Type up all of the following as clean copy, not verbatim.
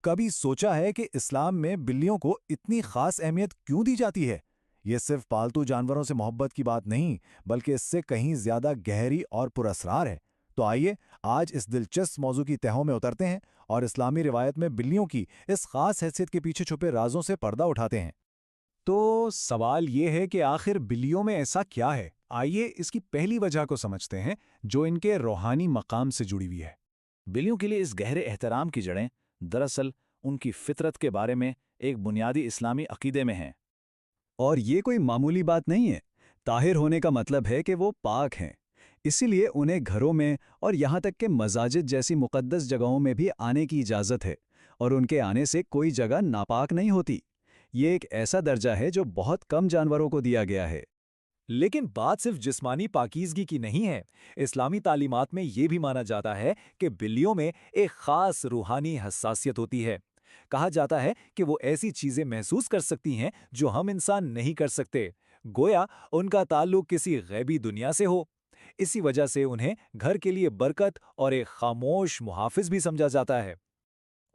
کبھی سوچا ہے کہ اسلام میں بلیوں کو اتنی خاص اہمیت کیوں دی جاتی ہے؟ یہ صرف پالتو جانوروں سے محبت کی بات نہیں، بلکہ اس سے کہیں زیادہ گہری اور پراسرار ہے۔ تو آئیے آج اس دلچسپ موضوع کی تہوں میں اترتے ہیں اور اسلامی روایت میں بلیوں کی اس خاص حیثیت کے پیچھے چھپے رازوں سے پردہ اٹھاتے ہیں۔ تو سوال یہ ہے کہ آخر بلیوں میں ایسا کیا ہے؟ آئیے اس کی پہلی وجہ کو سمجھتے ہیں جو ان کے روحانی مقام سے جڑی ہوئی ہے۔ بلیوں کے لیے اس گہرے احترام کی جڑیں دراصل ان کی فطرت کے بارے میں ایک بنیادی اسلامی عقیدے میں ہیں۔ اور یہ کوئی معمولی بات نہیں ہے۔ طاہر ہونے کا مطلب ہے کہ وہ پاک ہیں، اسی لیے انہیں گھروں میں اور یہاں تک کہ مساجد جیسی مقدس جگہوں میں بھی آنے کی اجازت ہے، اور ان کے آنے سے کوئی جگہ ناپاک نہیں ہوتی۔ یہ ایک ایسا درجہ ہے جو بہت کم جانوروں کو دیا گیا ہے۔ لیکن بات صرف جسمانی پاکیزگی کی نہیں ہے۔ اسلامی تعلیمات میں یہ بھی مانا جاتا ہے کہ بلیوں میں ایک خاص روحانی حساسیت ہوتی ہے۔ کہا جاتا ہے کہ وہ ایسی چیزیں محسوس کر سکتی ہیں جو ہم انسان نہیں کر سکتے، گویا ان کا تعلق کسی غیبی دنیا سے ہو۔ اسی وجہ سے انہیں گھر کے لیے برکت اور ایک خاموش محافظ بھی سمجھا جاتا ہے۔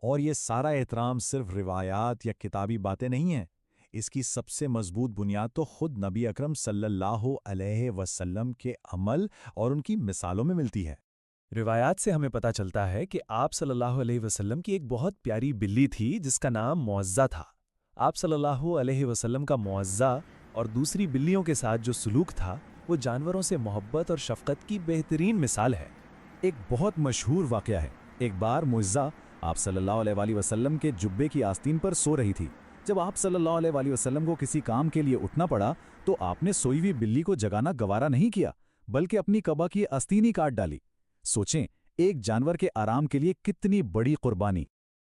اور یہ سارا احترام صرف روایات یا کتابی باتیں نہیں ہیں، اس کی سب سے مضبوط بنیاد تو خود نبی اکرم صلی اللہ علیہ وسلم کے عمل اور ان کی مثالوں میں ملتی ہے۔ روایات سے ہمیں پتہ چلتا ہے کہ آپ صلی اللہ علیہ وسلم کی ایک بہت پیاری بلی تھی جس کا نام معزہ تھا۔ آپ صلی اللہ علیہ وسلم کا معزہ اور دوسری بلیوں کے ساتھ جو سلوک تھا وہ جانوروں سے محبت اور شفقت کی بہترین مثال ہے۔ ایک بہت مشہور واقعہ ہے۔ ایک بار معزہ آپ صلی اللہ علیہ وآلہ وسلم کے جبے کی آستین پر سو رہی تھی۔ جب آپ صلی اللہ علیہ وآلہ وسلم کو کسی کام کے لیے اٹھنا پڑا تو آپ نے سوئی ہوئی بلی کو جگانا گوارا نہیں کیا، بلکہ اپنی قبا کی آستین ہی کاٹ ڈالی۔ سوچیں، ایک جانور کے آرام کے لیے کتنی بڑی قربانی۔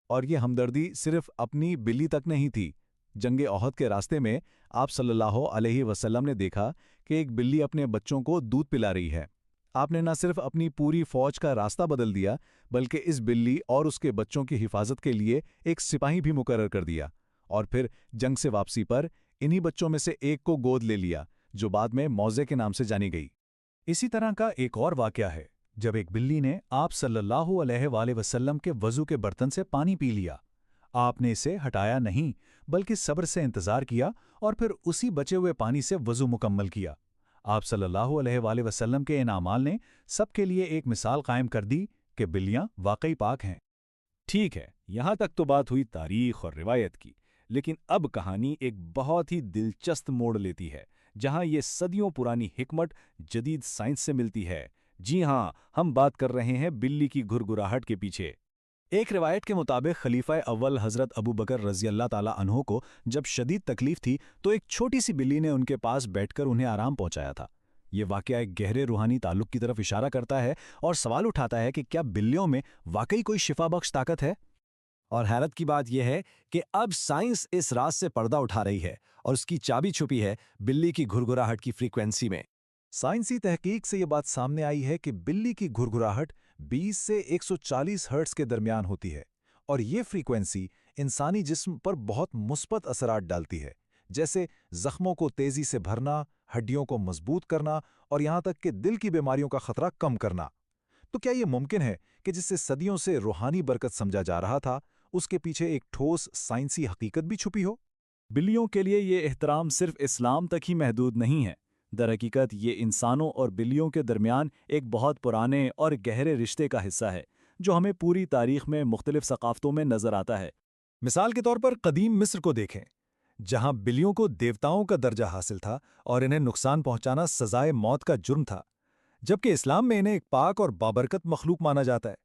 اور یہ ہمدردی صرف اپنی بلی تک نہیں تھی۔ جنگ احد کے راستے میں آپ صلی اللہ علیہ وسلم نے دیکھا کہ ایک بلی اپنے بچوں کو دودھ پلا رہی ہے۔ آپ نے نہ صرف اپنی پوری فوج کا راستہ بدل دیا، بلکہ اس بلی اور اس کے بچوں کی حفاظت کے لیے ایک سپاہی بھی مقرر کر دیا، اور پھر جنگ سے واپسی پر انہی بچوں میں سے ایک کو گود لے لیا جو بعد میں موزے کے نام سے جانی گئی۔ اسی طرح کا ایک اور واقعہ ہے جب ایک بلی نے آپ صلی اللہ علیہ وآلہ وسلم کے وضو کے برتن سے پانی پی لیا۔ آپ نے اسے ہٹایا نہیں بلکہ صبر سے انتظار کیا اور پھر اسی بچے ہوئے پانی سے وضو مکمل کیا۔ آپ صلی اللہ علیہ وآلہ وسلم کے ان اعمال نے سب کے لیے ایک مثال قائم کر دی کہ بلیاں واقعی پاک ہیں۔ ٹھیک ہے، یہاں تک تو بات ہوئی تاریخ اور روایت کی، لیکن اب کہانی ایک بہت ہی دلچسپ موڑ لیتی ہے جہاں یہ صدیوں پرانی حکمت جدید سائنس سے ملتی ہے۔ جی ہاں، ہم بات کر رہے ہیں بلی کی گھرگھراہٹ کے پیچھے۔ ایک روایت کے مطابق خلیفہ اول حضرت ابو بکر رضی اللہ تعالیٰ عنہ کو جب شدید تکلیف تھی تو ایک چھوٹی سی بلی نے ان کے پاس بیٹھ کر انہیں آرام پہنچایا تھا۔ یہ واقعہ ایک گہرے روحانی تعلق کی طرف اشارہ کرتا ہے اور سوال اٹھاتا ہے کہ کیا بلیوں میں واقعی کوئی شفا بخش طاقت ہے؟ اور حیرت کی بات یہ ہے کہ اب سائنس اس راز سے پردہ اٹھا رہی ہے اور اس کی چابی چھپی ہے بلی کی گھرگھراہٹ کی فریکوینسی میں۔ سائنسی تحقیق سے یہ بات سامنے آئی ہے کہ بلی کی گھرگھراہٹ 20 سے 140 ہرٹز کے درمیان ہوتی ہے، اور یہ فریکوینسی انسانی جسم پر بہت مثبت اثرات ڈالتی ہے، جیسے زخموں کو تیزی سے بھرنا، ہڈیوں کو مضبوط کرنا اور یہاں تک کہ دل کی بیماریوں کا خطرہ کم کرنا۔ تو کیا یہ ممکن ہے کہ جس سے صدیوں سے روحانی برکت سمجھا جا رہا تھا، اس کے پیچھے ایک ٹھوس سائنسی حقیقت بھی چھپی ہو؟ بلیوں کے لیے یہ احترام صرف اسلام تک ہی محدود نہیں ہے۔ درحقیقت یہ انسانوں اور بلیوں کے درمیان ایک بہت پرانے اور گہرے رشتے کا حصہ ہے جو ہمیں پوری تاریخ میں مختلف ثقافتوں میں نظر آتا ہے۔ مثال کے طور پر قدیم مصر کو دیکھیں، جہاں بلیوں کو دیوتاؤں کا درجہ حاصل تھا اور انہیں نقصان پہنچانا سزائے موت کا جرم تھا، جبکہ اسلام میں انہیں ایک پاک اور بابرکت مخلوق مانا جاتا ہے۔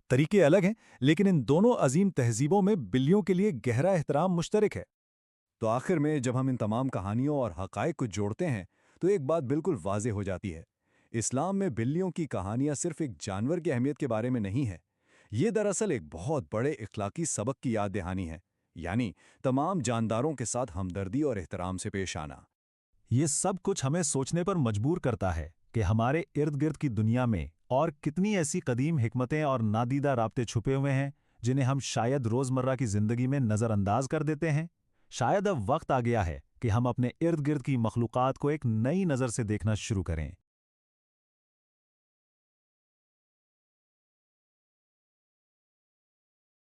طریقے الگ ہیں، لیکن ان دونوں عظیم تہذیبوں میں بلیوں کے لیے گہرا احترام مشترک ہے۔ تو آخر میں جب ہم ان تمام کہانیوں اور حقائق کو جوڑتے ہیں تو ایک بات بالکل واضح ہو جاتی ہے۔ اسلام میں بلیوں کی کہانیاں صرف ایک جانور کی اہمیت کے بارے میں نہیں ہے، یہ دراصل ایک بہت بڑے اخلاقی سبق کی یاد دہانی ہے، یعنی تمام جانداروں کے ساتھ ہمدردی اور احترام سے پیش آنا۔ یہ سب کچھ ہمیں سوچنے پر مجبور کرتا ہے کہ ہمارے ارد گرد کی دنیا میں اور کتنی ایسی قدیم حکمتیں اور نادیدہ رابطے چھپے ہوئے ہیں جنہیں ہم شاید روزمرہ کی زندگی میں نظر انداز کر دیتے ہیں۔ شاید اب وقت آ گیا ہے کہ ہم اپنے ارد گرد کی مخلوقات کو ایک نئی نظر سے دیکھنا شروع کریں۔